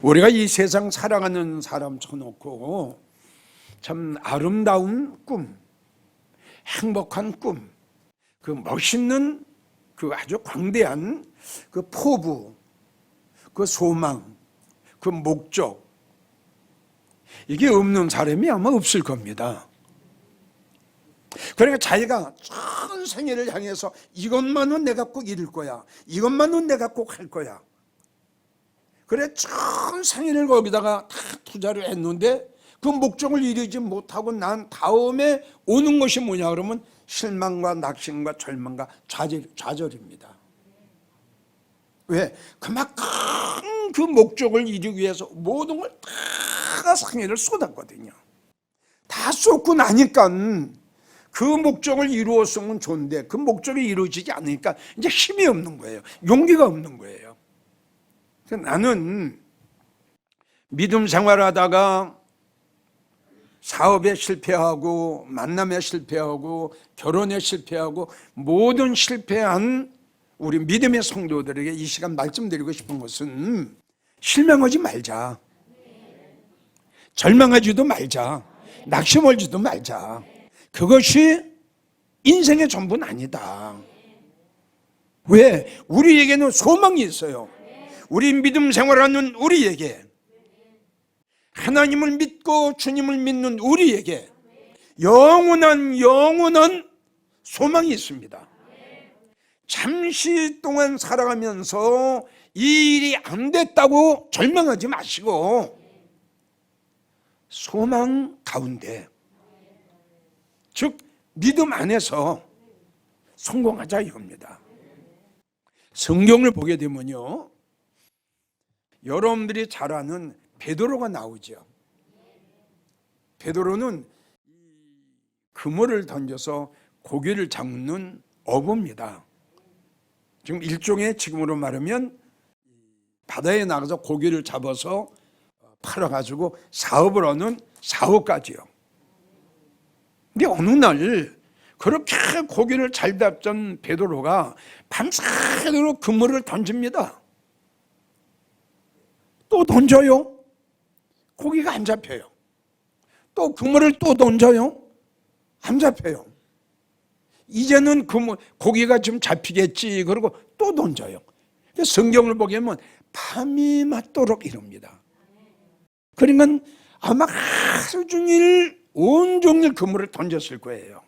우리가 이 세상 살아가는 사람 쳐놓고 참 아름다운 꿈, 행복한 꿈, 그 멋있는 그 아주 광대한 그 포부, 그 소망, 그 목적, 이게 없는 사람이 아마 없을 겁니다. 그러니까 자기가 전 생애를 향해서 이것만은 내가 꼭 이룰 거야, 이것만은 내가 꼭 할 거야. 그래 전 생애를 거기다가 다 투자를 했는데 그 목적을 이루지 못하고 난 다음에 오는 것이 뭐냐 그러면 실망과 낙심과 절망과 좌절입니다. 왜? 그만큼 그 목적을 이루기 위해서 모든 걸 다 생애를 쏟았거든요. 다 쏟고 나니까 그 목적을 이루었으면 좋은데 그 목적이 이루어지지 않으니까 이제 힘이 없는 거예요. 용기가 없는 거예요. 나는 믿음 생활하다가 사업에 실패하고 만남에 실패하고 결혼에 실패하고 모든 실패한 우리 믿음의 성도들에게 이 시간 말씀드리고 싶은 것은 실망하지 말자, 절망하지도 말자, 낙심하지도 말자. 그것이 인생의 전부는 아니다. 왜? 우리에게는 소망이 있어요. 우리 믿음 생활하는 우리에게, 하나님을 믿고 주님을 믿는 우리에게 영원한 소망이 있습니다. 잠시 동안 살아가면서 이 일이 안 됐다고 절망하지 마시고 소망 가운데, 즉 믿음 안에서 성공하자 이겁니다. 성경을 보게 되면요, 여러분들이 잘 아는 베드로가 나오죠. 베드로는 그물을 던져서 고기를 잡는 어부입니다. 지금 일종의, 지금으로 말하면 바다에 나가서 고기를 잡아서 팔아가지고 사업을 하는 사업가지요. 근데 어느 날 그렇게 고기를 잘 잡던 베드로가 밤새도록 그물을 던집니다. 또 던져요. 고기가 안 잡혀요. 또 그물을 또 던져요. 안 잡혀요. 이제는 고기가 좀 잡히겠지. 그러고 또 던져요. 성경을 보게 되면 밤이 맞도록 이럽니다. 그러니까 아마 하루 종일 온종일 그물을 던졌을 거예요.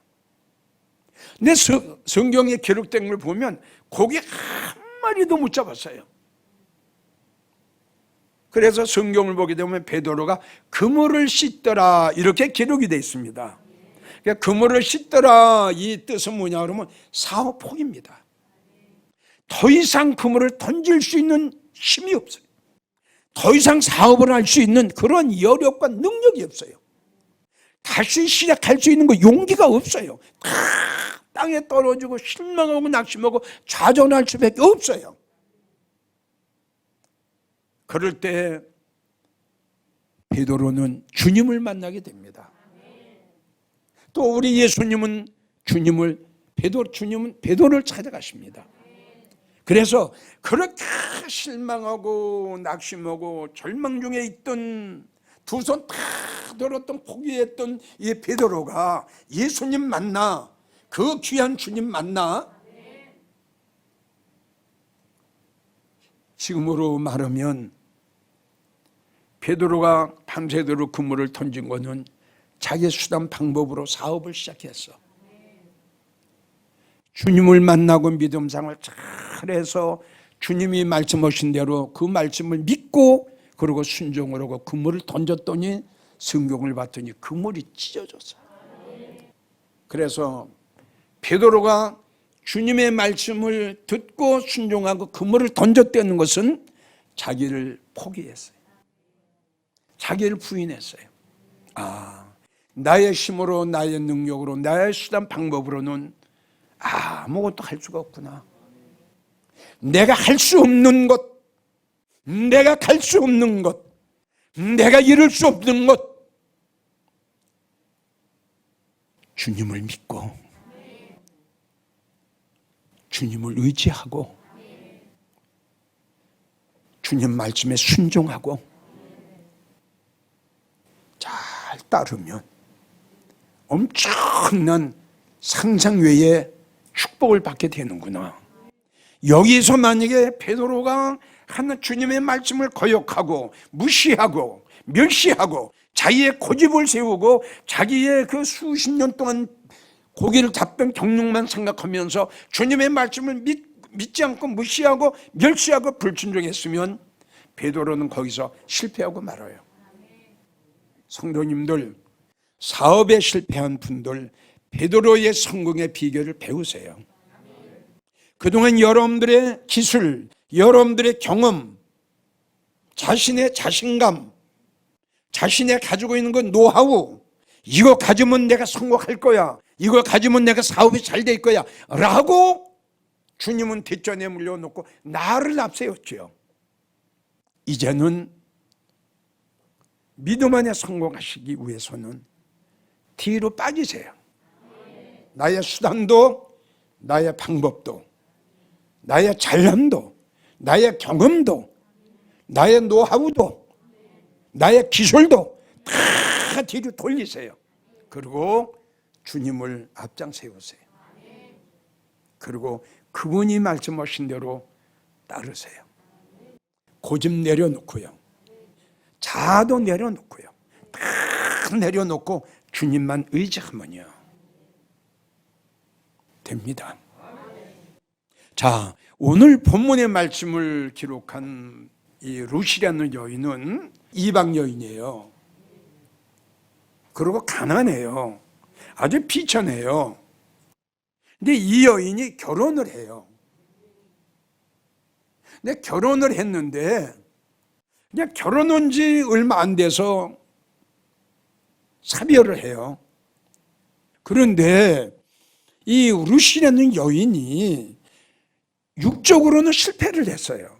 근데 성경에 기록된 걸 보면 고기 한 마리도 못 잡았어요. 그래서 성경을 보게 되면 베드로가 그물을 씻더라 이렇게 기록이 되어 있습니다. 그러니까 그물을 씻더라 이 뜻은 뭐냐 그러면 사업 포기입니다. 더 이상 그물을 던질 수 있는 힘이 없어요. 더 이상 사업을 할 수 있는 그런 여력과 능력이 없어요. 다시 시작할 수 있는 그 용기가 없어요. 다 땅에 떨어지고 실망하고 낙심하고 좌절할 수밖에 없어요. 그럴 때 베드로는 주님을 만나게 됩니다. 또 우리 예수님은 주님은 베드로를 찾아가십니다. 그래서 그렇게 실망하고 낙심하고 절망 중에 있던, 두 손 다 들었던 포기했던 이 베드로가 예수님 만나, 그 귀한 주님 만나, 지금으로 말하면 베드로가 밤새도록 그물을 던진 것은 자기 수단 방법으로 사업을 시작했어. 주님을 만나고 믿음 생활 잘해서 주님이 말씀하신 대로 그 말씀을 믿고 그리고 순종을 하고 그물을 던졌더니 성경을 봤더니 그물이 찢어졌어. 그래서 베드로가 주님의 말씀을 듣고 순종하고 그물을 던졌다는 것은 자기를 포기했어요. 자기를 부인했어요. 나의 힘으로, 나의 능력으로, 나의 수단 방법으로는 아무것도 할 수가 없구나. 내가 할 수 없는 것, 내가 갈 수 없는 것, 내가 이룰 수 없는 것, 주님을 믿고 주님을 의지하고 주님 말씀에 순종하고 따르면 엄청난 상상 외의 축복을 받게 되는구나. 여기서 만약에 베드로가 하나 주님의 말씀을 거역하고 무시하고 멸시하고 자기의 고집을 세우고 자기의 그 수십 년 동안 고기를 잡던 경력만 생각하면서 주님의 말씀을 믿지 않고 무시하고 멸시하고 불순종했으면 베드로는 거기서 실패하고 말아요. 성도님들, 사업에 실패한 분들 베드로의 성공의 비결을 배우세요. 그동안 여러분들의 기술, 여러분들의 경험, 자신의 자신감, 자신의 가지고 있는 그 노하우, 이거 가지면 내가 성공할 거야, 이걸 가지면 내가 사업이 잘 될 거야 라고 주님은 뒷전에 물려놓고 나를 앞세웠죠. 이제는 믿음 안에 성공하시기 위해서는 뒤로 빠지세요. 나의 수단도, 나의 방법도, 나의 잘남도, 나의 경험도, 나의 노하우도, 나의 기술도 다 뒤로 돌리세요. 그리고 주님을 앞장 세우세요. 그리고 그분이 말씀하신 대로 따르세요. 고집 내려놓고요, 자도 내려놓고요, 다 내려놓고 주님만 의지하면요 됩니다. 자, 오늘 본문의 말씀을 기록한 이 룻이라는 여인은 이방 여인이에요. 그리고 가난해요. 아주 비천해요. 근데 이 여인이 결혼을 해요. 근데 결혼을 했는데 그냥 결혼한 지 얼마 안 돼서 사별을 해요. 그런데 이 룻이라는 여인이 육적으로는 실패를 했어요.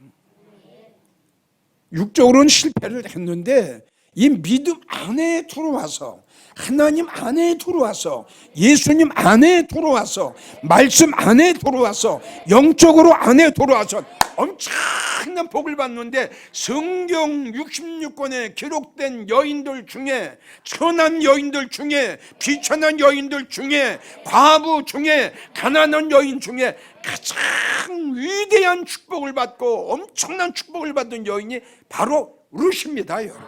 육적으로는 실패를 했는데 이 믿음 안에 들어와서, 하나님 안에 들어와서, 예수님 안에 들어와서, 말씀 안에 들어와서, 영적으로 안에 들어와서 엄청난 복을 받는데, 성경 66권에 기록된 여인들 중에, 천한 여인들 중에, 비천한 여인들 중에, 과부 중에, 가난한 여인 중에 가장 위대한 축복을 받고 엄청난 축복을 받은 여인이 바로 룻입니다. 여러분,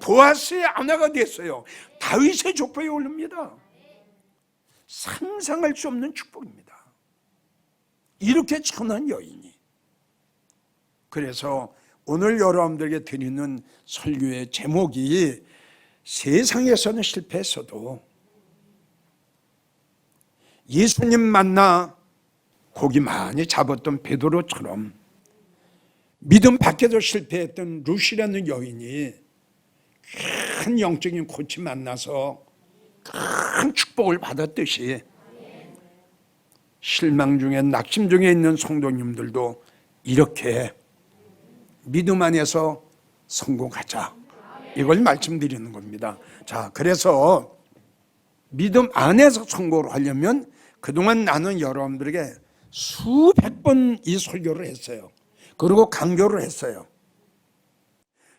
보아스의 아내가 됐어요. 다윗의 족보에 오릅니다. 상상할 수 없는 축복입니다. 이렇게 천한 여인이. 그래서 오늘 여러분들에게 드리는 설교의 제목이 세상에서는 실패했어도 예수님 만나 고기 많이 잡았던 베드로처럼 믿음 밖에도 실패했던 룻이라는 여인이 큰 영적인 코치 만나서 큰 축복을 받았듯이 실망 중에 낙심 중에 있는 성도님들도 이렇게 믿음 안에서 성공하자, 이걸 말씀드리는 겁니다. 자, 그래서 믿음 안에서 성공을 하려면 그동안 나는 여러분들에게 수백 번 이 설교를 했어요. 그리고 강조를 했어요.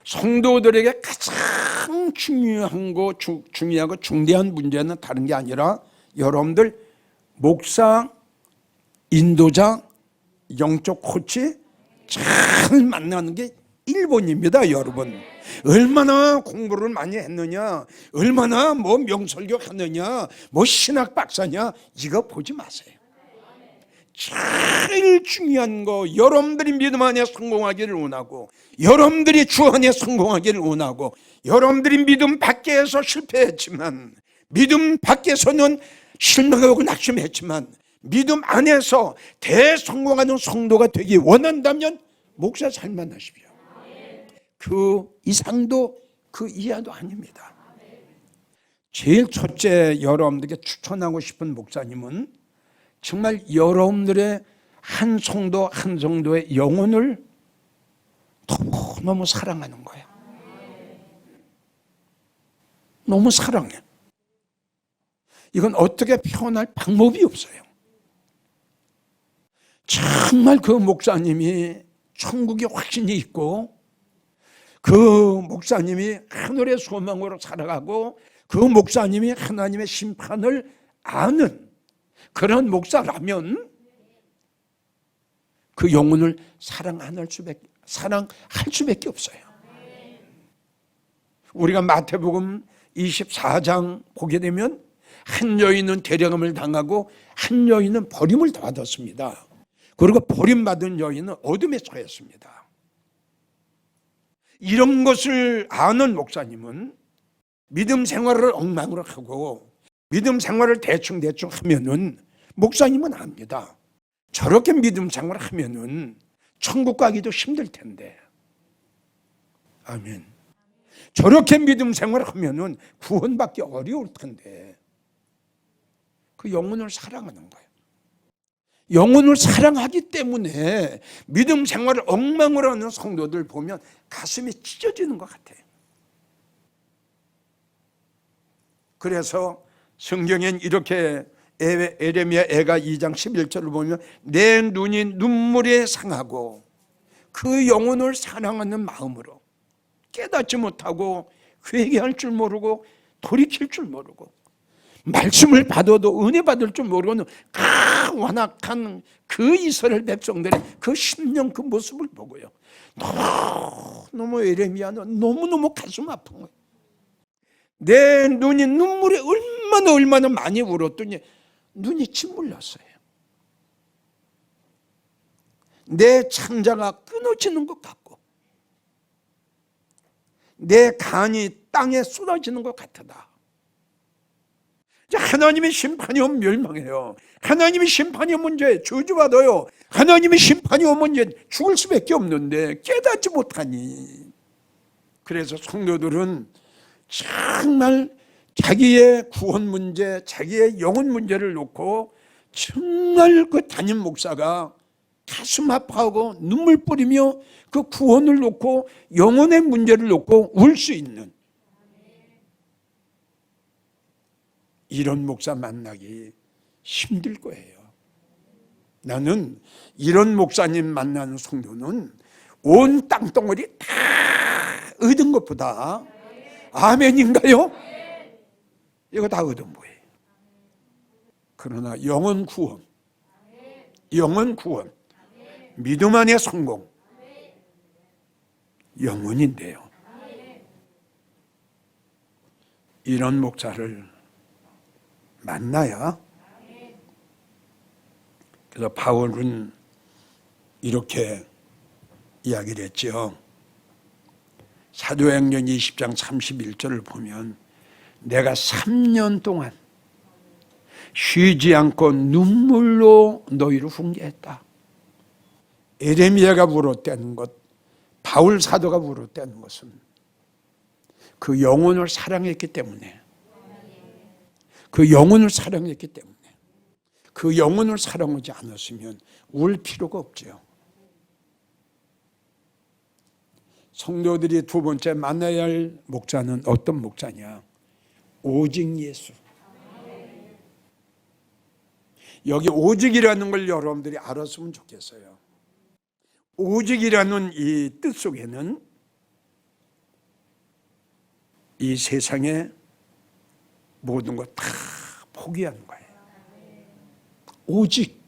성도들에게 가장 중요하고 중대한 문제는 다른 게 아니라 여러분들 목사, 인도자, 영적 코치 잘 만나는 게 1번입니다. 여러분, 얼마나 공부를 많이 했느냐, 얼마나 뭐 명설교 하느냐, 뭐 신학 박사냐, 이거 보지 마세요. 제일 중요한 거, 여러분들이 믿음 안에 성공하기를 원하고, 여러분들이 주 안에 성공하기를 원하고, 여러분들이 믿음 밖에서 실패했지만, 믿음 밖에서는 실망하고 낙심했지만, 믿음 안에서 대성공하는 성도가 되기 원한다면 목사 잘 만나십시오. 그 이상도 그 이하도 아닙니다. 제일 첫째 여러분들에게 추천하고 싶은 목사님은 정말 여러분들의 한 성도 한 성도의 영혼을 너무 사랑하는 거예요. 너무 사랑해. 이건 어떻게 표현할 방법이 없어요. 정말 그 목사님이 천국에 확신이 있고, 그 목사님이 하늘의 소망으로 살아가고, 그 목사님이 하나님의 심판을 아는 그런 목사라면 그 영혼을 사랑할 수밖에 없어요. 우리가 마태복음 24장 보게 되면 한 여인은 대령함을 당하고 한 여인은 버림을 받았습니다. 그리고 버림받은 여인은 어둠에 처했습니다. 이런 것을 아는 목사님은 믿음 생활을 엉망으로 하고 믿음 생활을 대충 하면은 목사님은 압니다. 저렇게 믿음 생활을 하면은 천국 가기도 힘들 텐데. 아멘. 저렇게 믿음 생활을 하면은 구원받기 어려울 텐데. 그 영혼을 사랑하는 거예요. 영혼을 사랑하기 때문에 믿음 생활을 엉망으로 하는 성도들 보면 가슴이 찢어지는 것 같아요. 그래서 성경엔 이렇게 에레미야 애가 2장 11절을 보면 내 눈이 눈물에 상하고 그 영혼을 사랑하는 마음으로 깨닫지 못하고 회개할 줄 모르고 돌이킬 줄 모르고 말씀을 받아도 은혜 받을 줄 모르고는 완악한 그 이스라엘 백성들의 그 심령 그 모습을 보고요. 너무 에레미야는 너무너무 가슴 아픈 거예요. 내 눈이 눈물에 얼마나 많이 울었더니 눈이 침물렸어요. 내 창자가 끊어지는 것 같고 내 간이 땅에 쏟아지는 것 같다. 하나님의 심판이 오면 멸망해요. 하나님의 심판이 오면 이제 저주받아요. 하나님의 심판이 오면 이제 죽을 수밖에 없는데 깨닫지 못하니. 그래서 성도들은 정말 자기의 구원 문제, 자기의 영혼 문제를 놓고 정말 그 담임 목사가 가슴 아파하고 눈물 뿌리며 그 구원을 놓고 영혼의 문제를 놓고 울 수 있는 이런 목사 만나기 힘들 거예요. 나는 이런 목사님 만나는 성도는 온 땅덩어리 다 얻은 것보다 아멘인가요? 이거 다 얻은 거예요. 그러나 영혼 구원, 믿음 안의 성공, 영혼인데요. 이런 목사를 만나야. 그래서 바울은 이렇게 이야기를 했죠. 사도행전 20장 31절을 보면 내가 3년 동안 쉬지 않고 눈물로 너희를 훈계했다. 에레미야가 울었다는 것, 바울 사도가 울었다는 것은 그 영혼을 사랑했기 때문에, 그 영혼을 사랑했기 때문에, 그 영혼을 사랑하지 않았으면 울 필요가 없죠. 성도들이 두 번째 만나야 할 목자는 어떤 목자냐? 오직 예수. 여기 오직이라는 걸 여러분들이 알았으면 좋겠어요. 오직이라는 이 뜻 속에는 이 세상의 모든 것 다 포기하는 거예요. 오직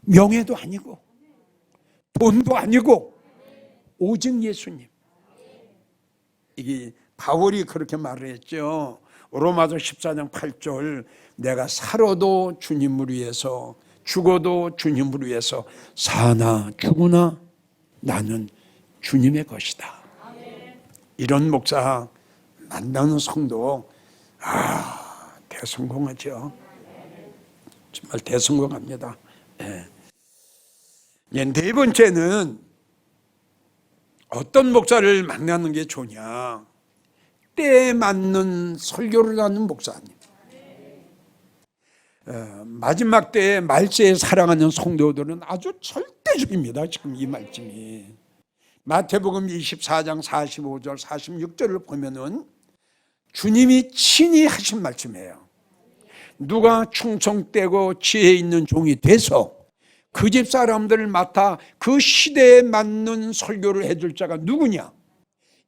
명예도 아니고 돈도 아니고 오직 예수님. 이게 바울이 그렇게 말을 했죠. 로마서 14장 8절 내가 살아도 주님을 위해서 죽어도 주님을 위해서 사나 죽으나 나는 주님의 것이다. 이런 목사 만나는 성도 대성공하죠. 정말 대성공합니다. 네 번째는 어떤 목사를 만나는 게 좋냐? 때에 맞는 설교를 하는 목사님. 마지막 때에 말세에 사랑하는 성도들은 아주 절대적입니다. 지금 이 말씀이 마태복음 24장 45절 46절을 보면은 주님이 친히 하신 말씀이에요. 누가 충성되고 지혜 있는 종이 돼서 그 집 사람들을 맡아 그 시대에 맞는 설교를 해줄 자가 누구냐?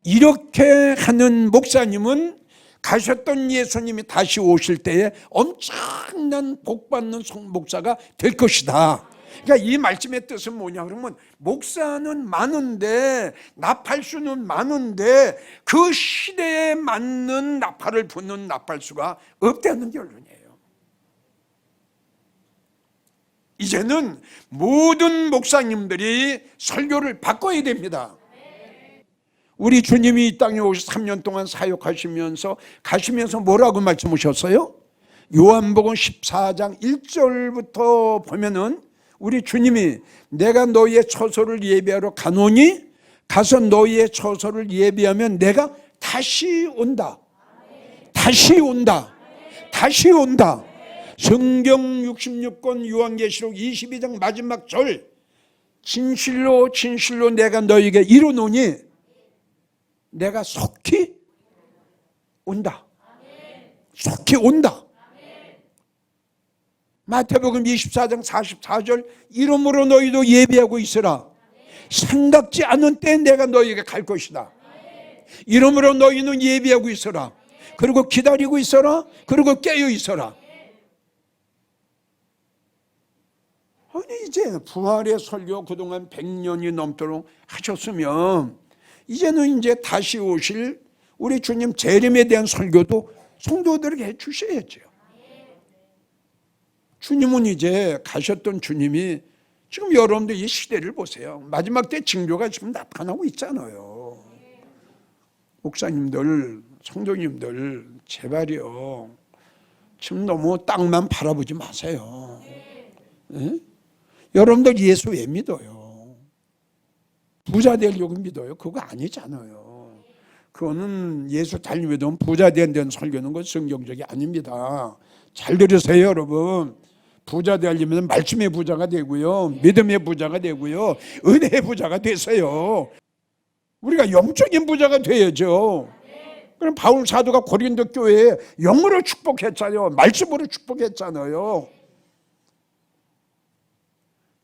이렇게 하는 목사님은 가셨던 예수님이 다시 오실 때에 엄청난 복받는 목사가 될 것이다. 그러니까 이 말씀의 뜻은 뭐냐 그러면 목사는 많은데 나팔수는 많은데 그 시대에 맞는 나팔을 부는 나팔수가 없다는 결론이에요. 이제는 모든 목사님들이 설교를 바꿔야 됩니다. 우리 주님이 이 땅에 오셔서 3년 동안 사역하시면서 가시면서 뭐라고 말씀하셨어요? 요한복음 14장 1절부터 보면은 우리 주님이 내가 너희의 처소를 예비하러 가노니 가서 너희의 처소를 예비하면 내가 다시 온다. 다시 온다. 다시 온다. 성경 66권 요한계시록 22장 마지막 절 진실로 진실로 내가 너희에게 이루노니 내가 속히 온다. 속히 온다. 마태복음 24장 44절 이러므로 너희도 예비하고 있으라. 생각지 않은 때 내가 너희에게 갈 것이다. 이러므로 너희는 예비하고 있어라. 그리고 기다리고 있어라. 그리고 깨어 있어라. 아니 이제 부활의 설교 그동안 100년이 넘도록 하셨으면 이제는 이제 다시 오실 우리 주님 재림에 대한 설교도 성도들에게 해 주셔야죠. 주님은 이제 가셨던 주님이 지금 여러분들 이 시대를 보세요. 마지막 때 징조가 지금 나타나고 있잖아요. 목사님들, 성도님들 제발이요. 지금 너무 땅만 바라보지 마세요. 네? 여러분들 예수 왜 믿어요? 부자 되려고 믿어요? 그거 아니잖아요. 그거는 예수 잘 믿으면 부자 된다는 설교는 그 성경적이 아닙니다. 잘 들으세요 여러분. 부자 되려면 말씀의 부자가 되고요, 믿음의 부자가 되고요, 은혜의 부자가 되세요. 우리가 영적인 부자가 돼야죠. 그럼 바울 사도가 고린도 교회에 영으로 축복했잖아요. 말씀으로 축복했잖아요.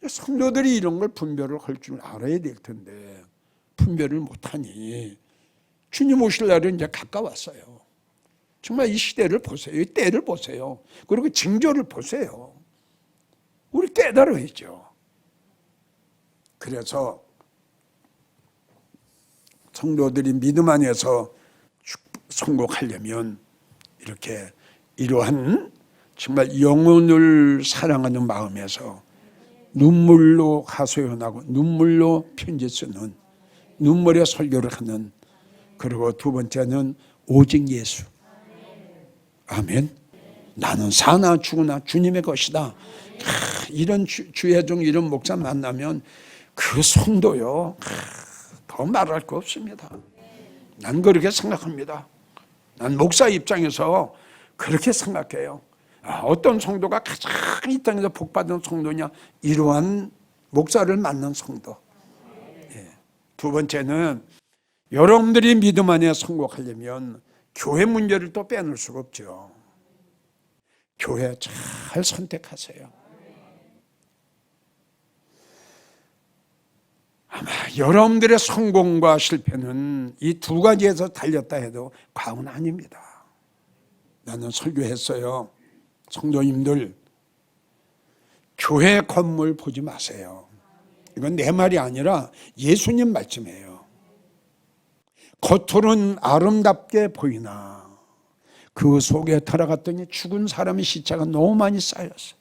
성도들이 이런 걸 분별을 할 줄 알아야 될 텐데 분별을 못하니 주님 오실 날은 이제 가까웠어요. 정말 이 시대를 보세요. 이 때를 보세요. 그리고 징조를 보세요. 우리 깨달아야죠. 그래서 성도들이 믿음 안에서 성공하려면 이렇게 이러한 정말 영혼을 사랑하는 마음에서 눈물로 하소연하고 눈물로 편지 쓰는 눈물의 설교를 하는, 그리고 두 번째는 오직 예수. 아멘. 나는 사나 죽으나 주님의 것이다. 이런 주회종 이런 목사 만나면 그 성도요 더 말할 거 없습니다. 난 그렇게 생각합니다. 난 목사 입장에서 그렇게 생각해요. 어떤 성도가 가장 이 땅에서 복받은 성도냐? 이러한 목사를 만난 성도. 두 번째는 여러분들이 믿음 안에 성공하려면 교회 문제를 또 빼놓을 수가 없죠. 교회 잘 선택하세요. 아마 여러분들의 성공과 실패는 이 두 가지에서 달렸다 해도 과언은 아닙니다. 나는 설교했어요. 성도님들, 교회 건물 보지 마세요. 이건 내 말이 아니라 예수님 말씀이에요. 겉으로는 아름답게 보이나 그 속에 들어갔더니 죽은 사람의 시체가 너무 많이 쌓였어요.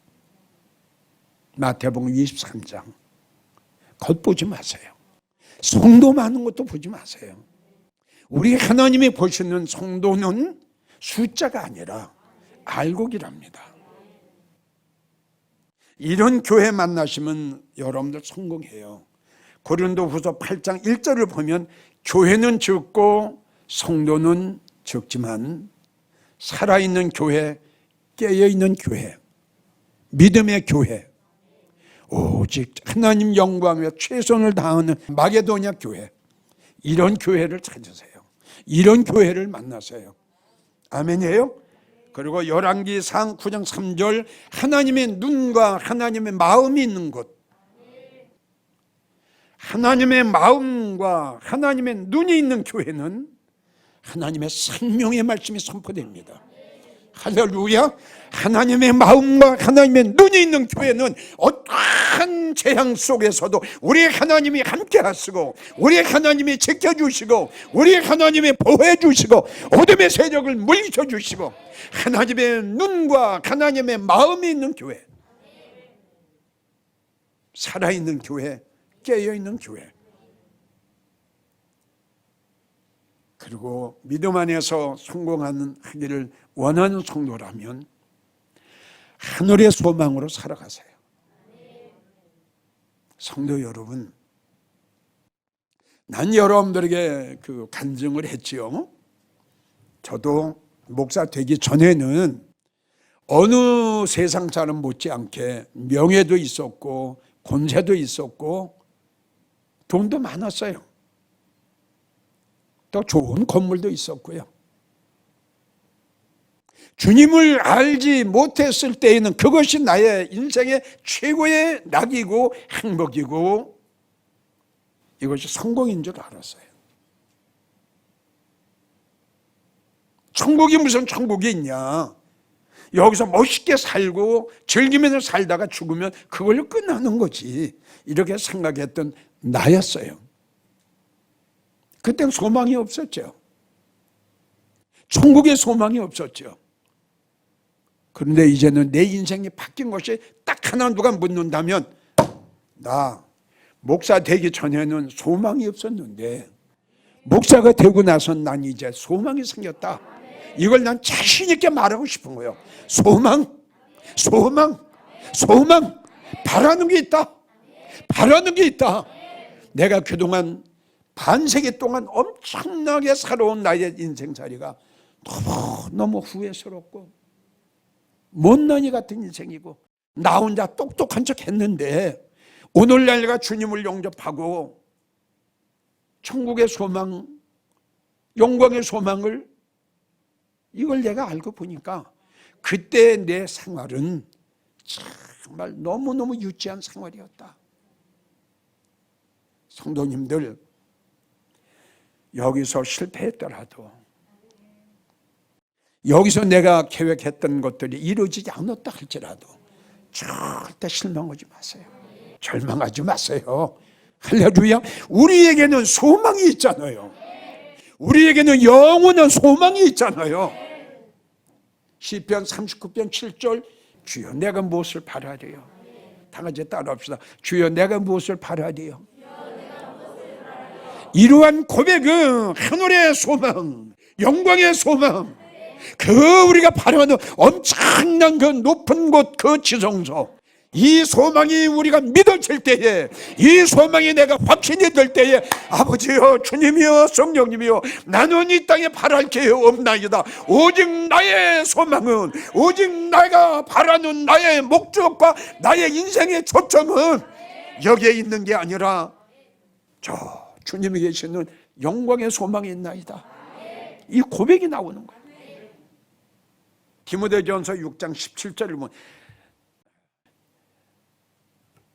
마태복음 23장. 겉 보지 마세요. 성도 많은 것도 보지 마세요. 우리 하나님이 보시는 성도는 숫자가 아니라 알곡이랍니다. 이런 교회 만나시면 여러분들 성공해요. 고린도후서 8장 1절을 보면 교회는 적고 성도는 적지만 살아있는 교회, 깨어있는 교회, 믿음의 교회, 오직 하나님 영광에 최선을 다하는 마게도냐 교회, 이런 교회를 찾으세요. 이런 교회를 만나세요. 아멘이에요? 그리고 열왕기상 9장 3절 하나님의 눈과 하나님의 마음이 있는 곳, 하나님의 마음과 마음과 하나님의 눈이 있는 교회는 하나님의 생명의 말씀이 선포됩니다. 할렐루야. 하나님의 마음과 하나님의 눈이 있는 교회는 어떠한 재앙 속에서도 우리 하나님이 함께 하시고, 우리 하나님이 지켜주시고, 우리 하나님이 보호해 주시고, 어둠의 세력을 물리쳐 주시고, 하나님의 눈과 하나님의 마음이 있는 교회, 살아있는 교회, 깨어있는 교회, 그리고 믿음 안에서 성공하기를 원하는 성도라면 하늘의 소망으로 살아가세요. 성도 여러분, 난 여러분들에게 그 간증을 했지요. 저도 목사 되기 전에는 어느 세상 사람 못지않게 명예도 있었고 권세도 있었고 돈도 많았어요. 또 좋은 건물도 있었고요. 주님을 알지 못했을 때에는 그것이 나의 인생의 최고의 낙이고 행복이고 이것이 성공인 줄 알았어요. 천국이 무슨 천국이 있냐. 여기서 멋있게 살고 즐기면서 살다가 죽으면 그걸로 끝나는 거지, 이렇게 생각했던 나였어요. 그땐 소망이 없었죠. 천국에 소망이 없었죠. 그런데 이제는 내 인생이 바뀐 것이 딱 하나 누가 묻는다면, 나 목사 되기 전에는 소망이 없었는데 목사가 되고 나선 난 이제 소망이 생겼다. 이걸 난 자신 있게 말하고 싶은 거예요. 소망, 소망, 소망. 바라는 게 있다. 바라는 게 있다. 내가 그동안 반세기 동안 엄청나게 살아온 나의 인생살이가 너무 후회스럽고 못난이 같은 인생이고 나 혼자 똑똑한 척 했는데 오늘날 내가 주님을 영접하고 천국의 소망, 영광의 소망을 이걸 내가 알고 보니까 그때 내 생활은 정말 너무너무 유치한 생활이었다. 성도님들, 여기서 실패했더라도, 여기서 내가 계획했던 것들이 이루어지지 않았다 할지라도 절대 실망하지 마세요. 절망하지 마세요. 할렐루야. 우리에게는 소망이 있잖아요. 우리에게는 영원한 소망이 있잖아요. 시편 39편 7절, 주여 내가 무엇을 바라리요. 다 같이 따라합시다. 주여 내가 무엇을 바라리요. 이러한 고백은 하늘의 소망, 영광의 소망, 그 우리가 바라는 엄청난 그 높은 곳, 그 지성소, 이 소망이 우리가 믿어질 때에, 이 소망이 내가 확신이 될 때에, 아버지여, 주님이여, 성령님이여, 나는 이 땅에 바랄 게 없나이다. 오직 나의 소망은, 오직 내가 바라는 나의 목적과 나의 인생의 초점은 여기에 있는 게 아니라 저 주님이 계시는 영광의 소망이 있나이다. 이 고백이 나오는 거예요. 디모데전서 6장 17절을 보면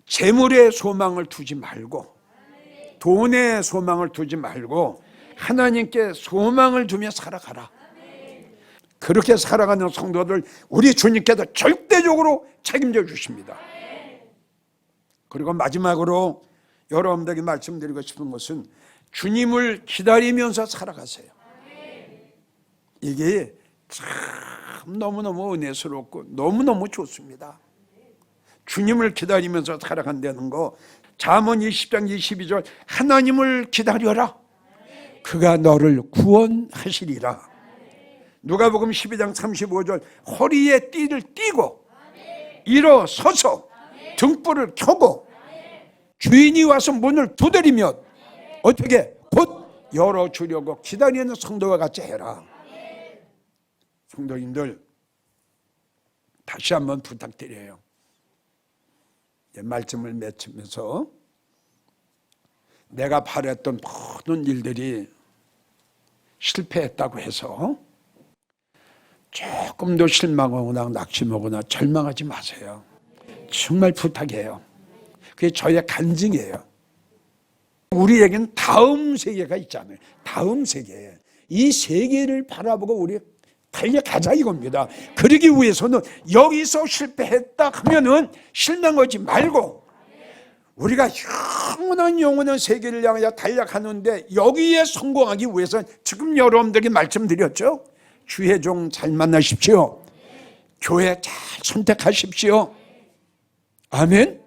재물의 소망을 두지 말고, 돈의 소망을 두지 말고 하나님께 소망을 두며 살아가라. 그렇게 살아가는 성도들 우리 주님께서 절대적으로 책임져 주십니다. 그리고 마지막으로 여러분들에게 말씀드리고 싶은 것은 주님을 기다리면서 살아가세요. 이게 참 너무너무 은혜스럽고 너무너무 좋습니다. 주님을 기다리면서 살아간다는 거, 잠언 20장 22절, 하나님을 기다려라. 그가 너를 구원하시리라. 누가복음 12장 35절, 허리에 띠를 띠고 일어서서 등불을 켜고 주인이 와서 문을 두드리면 어떻게 곧 열어주려고 기다리는 성도와 같이 해라. 성도님들, 다시 한번 부탁드려요. 말씀을 맺으면서 내가 바랬던 모든 일들이 실패했다고 해서 조금도 실망하거나 낙심하거나 절망하지 마세요. 정말 부탁해요. 그게 저의 간증이에요. 우리에겐 다음 세계가 있잖아요. 다음 세계. 이 세계를 바라보고 우리 달려가자 이겁니다. 그러기 위해서는 여기서 실패했다 하면은 실망하지 말고 우리가 영원한 세계를 향하여 달려가는데 여기에 성공하기 위해서는 지금 여러분들에게 말씀드렸죠. 주의 종 잘 만나십시오. 교회 잘 선택하십시오. 아멘.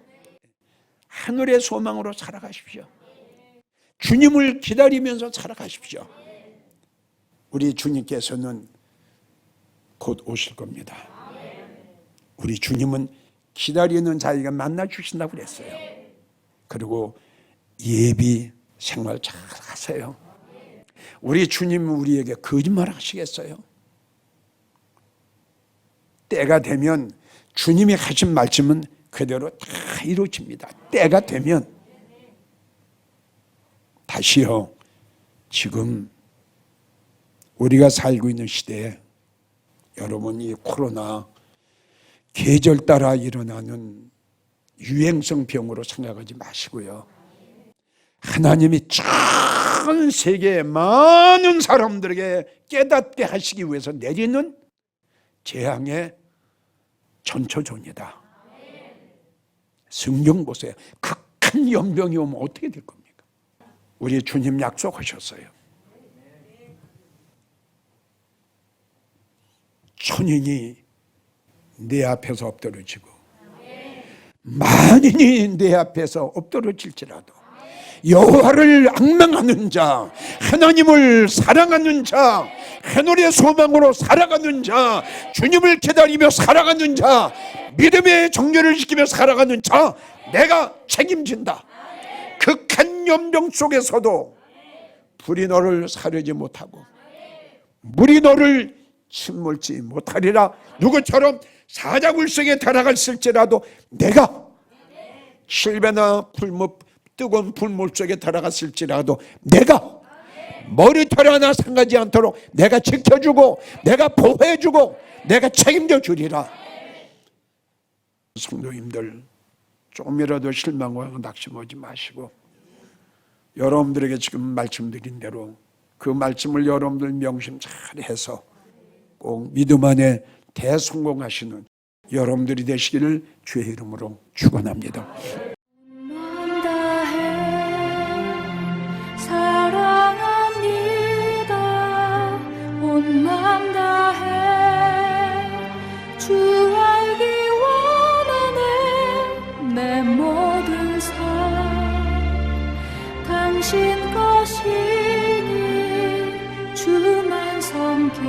하늘의 소망으로 살아가십시오. 주님을 기다리면서 살아가십시오. 우리 주님께서는 곧 오실 겁니다. 우리 주님은 기다리는 자에게 만나 주신다고 그랬어요. 그리고 예비 생활 잘 하세요. 우리 주님은 우리에게 거짓말 하시겠어요? 때가 되면 주님이 하신 말씀은 그대로 다 이루어집니다. 때가 되면. 다시요, 지금 우리가 살고 있는 시대에 여러분 이 코로나 계절 따라 일어나는 유행성 병으로 생각하지 마시고요. 하나님이 전 세계의 많은 사람들에게 깨닫게 하시기 위해서 내리는 재앙의 전초전이다. 성경 보세요. 극한 연병이 오면 어떻게 될 겁니까? 우리 주님 약속하셨어요. 천인이 내 앞에서 엎드러지고 만인이 내 앞에서 엎드러질지라도 여호와를 앙망하는 자, 하나님을 사랑하는 자, 하늘의 소망으로 살아가는 자, 주님을 기다리며 살아가는 자, 믿음의 정렬을 지키며 살아가는 자, 내가 책임진다. 극한 연병 속에서도 불이 너를 사르지 못하고 물이 너를 침몰지 못하리라. 누구처럼 사자굴성에 달아갔을지라도 내가 실배나 뜨거운 불물 속에 들어갔을지라도 내가 머리털 하나 상하지 않도록 내가 지켜주고 내가 보호해주고 내가 책임져 주리라. 성도님들 조금이라도 실망하고 낙심하지 마시고 여러분들에게 지금 말씀드린 대로 그 말씀을 여러분들 명심 잘 해서 꼭 믿음 안에 대성공하시는 여러분들이 되시기를 주의 이름으로 축원합니다. 맘 다해 주 알기 원하네. 내 모든 삶 당신 것이니 주만 섬기